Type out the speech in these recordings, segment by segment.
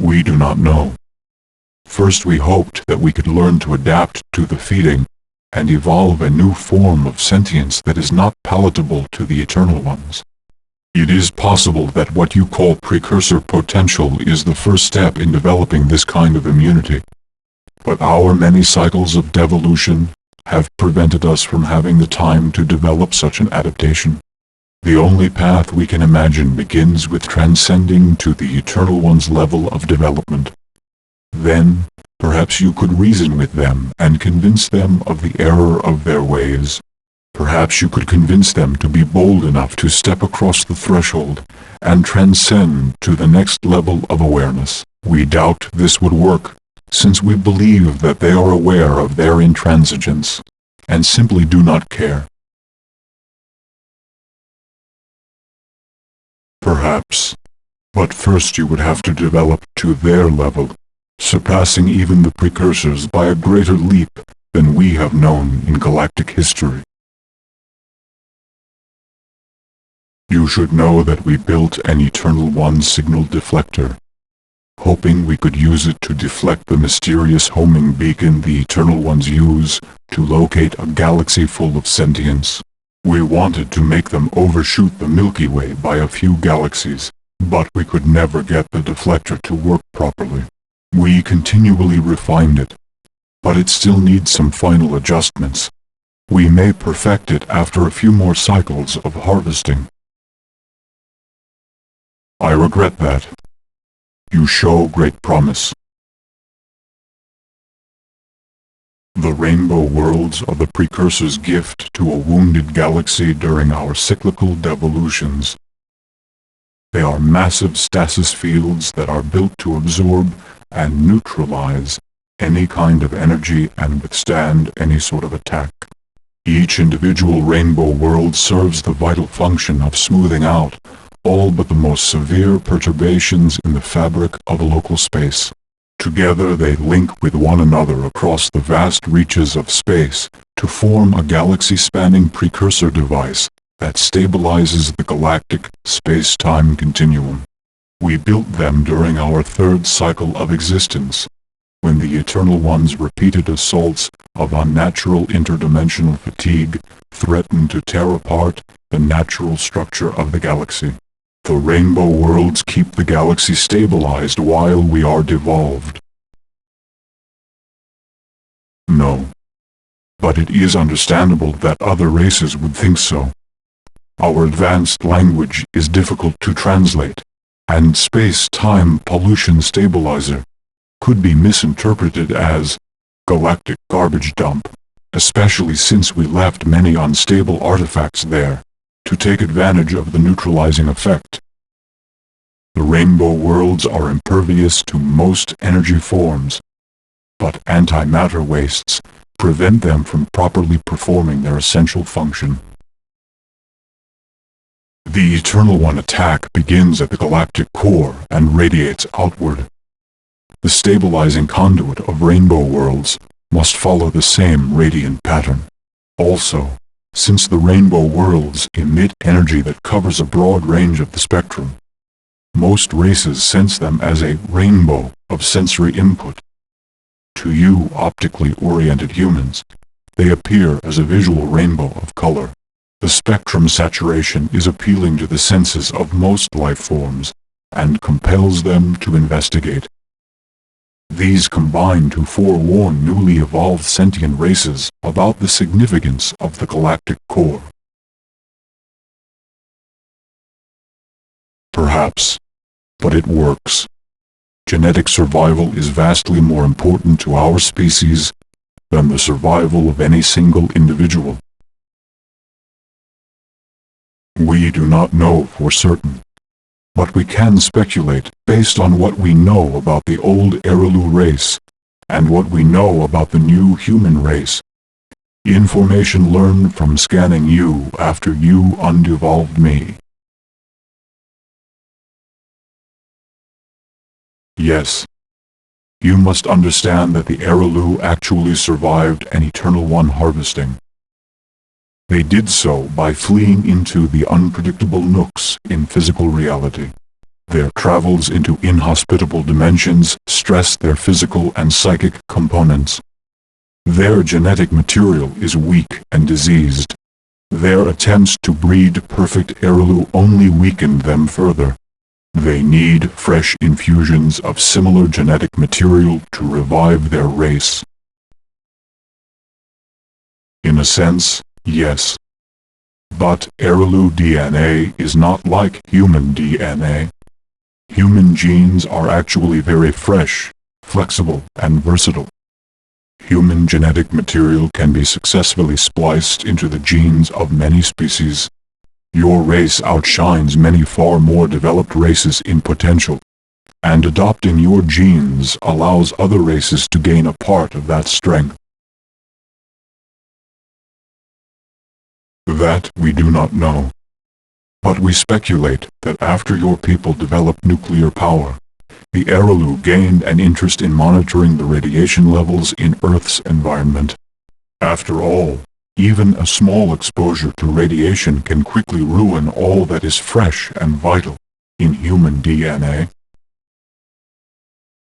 We do not know. First we hoped that we could learn to adapt to the feeding, and evolve a new form of sentience that is not palatable to the Eternal Ones. It is possible that what you call precursor potential is the first step in developing this kind of immunity. But our many cycles of devolution have prevented us from having the time to develop such an adaptation. The only path we can imagine begins with transcending to the Eternal One's level of development. Then, perhaps you could reason with them and convince them of the error of their ways. Perhaps you could convince them to be bold enough to step across the threshold and transcend to the next level of awareness. We doubt this would work, since we believe that they are aware of their intransigence, and simply do not care. Perhaps. But first you would have to develop to their level, surpassing even the precursors by a greater leap than we have known in galactic history. You should know that we built an Eternal One signal deflector, hoping we could use it to deflect the mysterious homing beacon the Eternal Ones use to locate a galaxy full of sentience. We wanted to make them overshoot the Milky Way by a few galaxies, but we could never get the deflector to work properly. We continually refined it, but it still needs some final adjustments. We may perfect it after a few more cycles of harvesting. I regret that. You show great promise. The rainbow worlds are the Precursor's gift to a wounded galaxy during our cyclical devolutions. They are massive stasis fields that are built to absorb and neutralize any kind of energy and withstand any sort of attack. Each individual rainbow world serves the vital function of smoothing out all but the most severe perturbations in the fabric of a local space. Together they link with one another across the vast reaches of space to form a galaxy-spanning precursor device that stabilizes the galactic space-time continuum. We built them during our third cycle of existence, when the Eternal One's repeated assaults of unnatural interdimensional fatigue threatened to tear apart the natural structure of the galaxy. The rainbow worlds keep the galaxy stabilized while we are devolved. No. But it is understandable that other races would think so. Our advanced language is difficult to translate, and space-time pollution stabilizer could be misinterpreted as galactic garbage dump, especially since we left many unstable artifacts there to take advantage of the neutralizing effect. The rainbow worlds are impervious to most energy forms, but antimatter wastes prevent them from properly performing their essential function. The Eternal One attack begins at the galactic core and radiates outward. The stabilizing conduit of rainbow worlds must follow the same radiant pattern. Also, since the rainbow worlds emit energy that covers a broad range of the spectrum, most races sense them as a rainbow of sensory input. To you optically oriented humans, they appear as a visual rainbow of color. The spectrum saturation is appealing to the senses of most life forms, and compels them to investigate. These combine to forewarn newly evolved sentient races about the significance of the galactic core. Perhaps, but it works. Genetic survival is vastly more important to our species than the survival of any single individual. We do not know for certain, but we can speculate based on what we know about the old Erelu race, and what we know about the new human race. Information learned from scanning you after you undevolved me. Yes. You must understand that the Erelu actually survived an Eternal One harvesting. They did so by fleeing into the unpredictable nooks in physical reality. Their travels into inhospitable dimensions stress their physical and psychic components. Their genetic material is weak and diseased. Their attempts to breed perfect heirloom only weaken them further. They need fresh infusions of similar genetic material to revive their race. In a sense, yes. But heirloom DNA is not like human DNA. Human genes are actually very fresh, flexible, and versatile. Human genetic material can be successfully spliced into the genes of many species. Your race outshines many far more developed races in potential, and adopting your genes allows other races to gain a part of that strength. That we do not know. But we speculate that after your people developed nuclear power, the heirloom gained an interest in monitoring the radiation levels in Earth's environment. After all, even a small exposure to radiation can quickly ruin all that is fresh and vital in human DNA.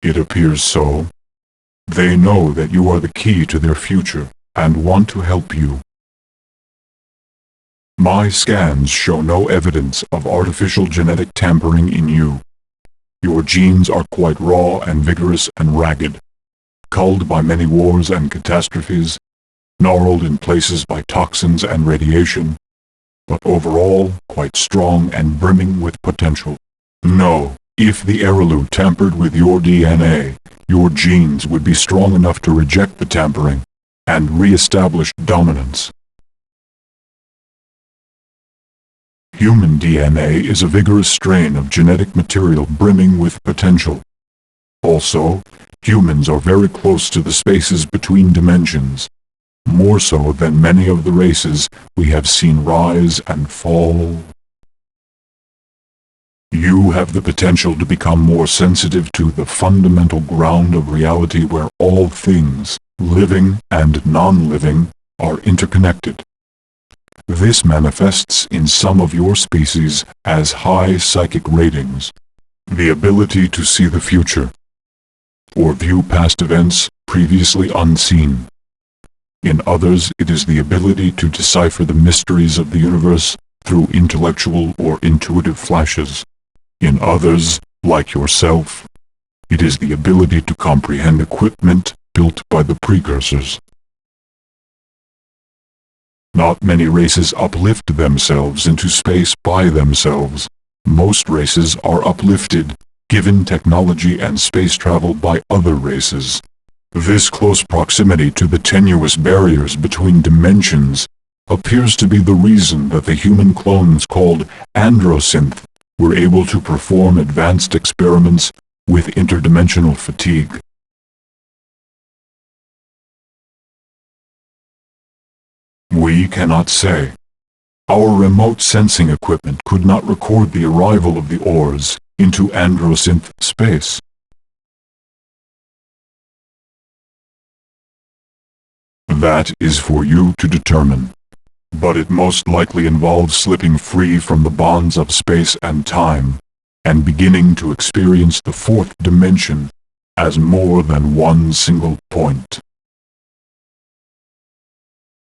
It appears so. They know that you are the key to their future and want to help you. My scans show no evidence of artificial genetic tampering in you. Your genes are quite raw and vigorous and ragged, culled by many wars and catastrophes, gnarled in places by toxins and radiation, but overall quite strong and brimming with potential. No, if the heirloom tampered with your DNA, your genes would be strong enough to reject the tampering and re-establish dominance. Human DNA is a vigorous strain of genetic material brimming with potential. Also, humans are very close to the spaces between dimensions, more so than many of the races we have seen rise and fall. You have the potential to become more sensitive to the fundamental ground of reality where all things, living and non-living, are interconnected. This manifests in some of your species as high psychic ratings, the ability to see the future, or view past events previously unseen. In others, it is the ability to decipher the mysteries of the universe through intellectual or intuitive flashes. In others, like yourself, it is the ability to comprehend equipment built by the Precursors. Not many races uplift themselves into space by themselves. Most races are uplifted, given technology and space travel by other races. This close proximity to the tenuous barriers between dimensions appears to be the reason that the human clones called androsynth were able to perform advanced experiments with interdimensional fatigue. We cannot say. Our remote sensing equipment could not record the arrival of the ores into androsynth space. That is for you to determine. But it most likely involves slipping free from the bonds of space and time, and beginning to experience the fourth dimension as more than one single point.